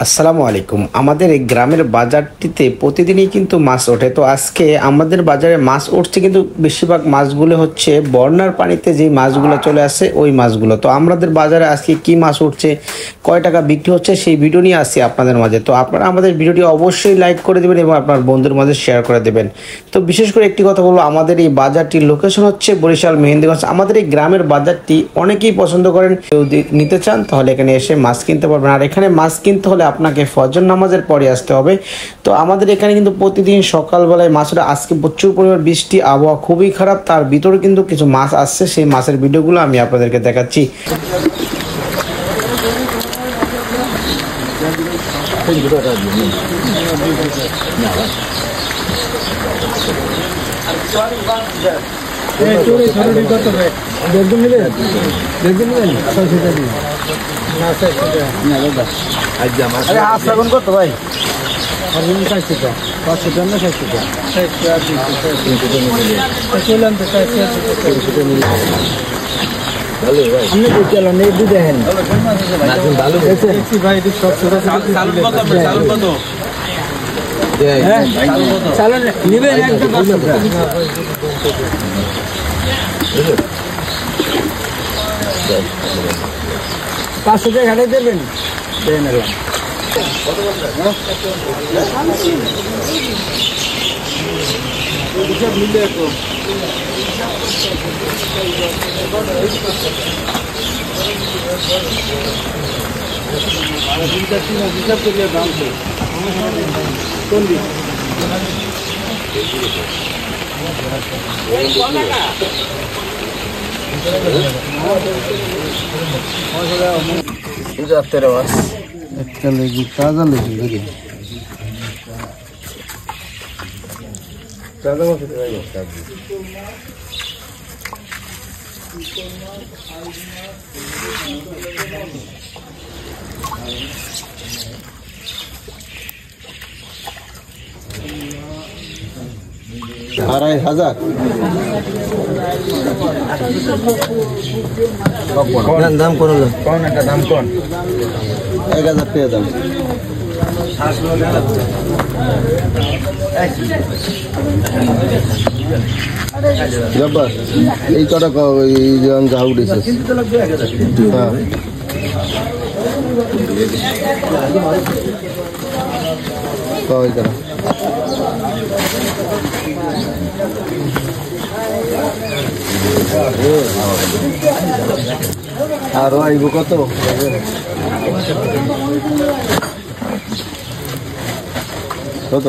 আসসালামু আলাইকুম। আমাদের এই গ্রামের বাজারটিতে প্রতিদিনই কিন্তু মাছ ওঠে। তো আজকে আমাদের বাজারে মাছ উঠছে, কিন্তু বেশিরভাগ মাছগুলো হচ্ছে বন্যার পানিতে যে মাছগুলো চলে আসে ওই মাছগুলো। তো আমাদের বাজারে আজকে কি মাছ উঠছে, কয় টাকা বিক্রি হচ্ছে, সেই ভিডিও নিয়ে আসছি আপনাদের মাঝে। তো আপনারা আমাদের ভিডিওটি অবশ্যই লাইক করে দেবেন এবং আপনার বন্ধুর মাঝে শেয়ার করে দেবেন। তো বিশেষ করে একটি কথা বলবো, আমাদের এই বাজারটির লোকেশন হচ্ছে বরিশাল মেহেন্দিগঞ্জ। আমাদের এই গ্রামের বাজারটি অনেকেই পছন্দ করেন, কেউ নিতে চান তাহলে এখানে এসে মাছ কিনতে পারবেন। আর এখানে মাছ কিনতে হলে আপনাকে ফজর নামাজের পরে আসতে হবে। তো আমাদের এখানে কিন্তু প্রতিদিন সকালবেলায় মাছটা, আজকে প্রচুর পরিমাণ বৃষ্টি, আবহাওয়া খুবই খারাপ, তার ভিতরে কিন্তু কিছু মাছ আসছে। সেই মাছের ভিডিওগুলো আমি আপনাদেরকে দেখাচ্ছি। কত ভাই? 500 টাকা না 600 টাকা? আপনি বুঝলেন না, একটু দেখেন ভালো ভাই। চালন নিবেন একদম 500 টাকা ঘাটাই দেবেন। দেন একটা লেগে তাজা লেগে দেখি তাজা মাছ আড়াই হাজার দাম কোন একটা দাম কোন 1000 টাকা দাম। জব্বার এই কটা যা উঠেছে আরো আইব কত কত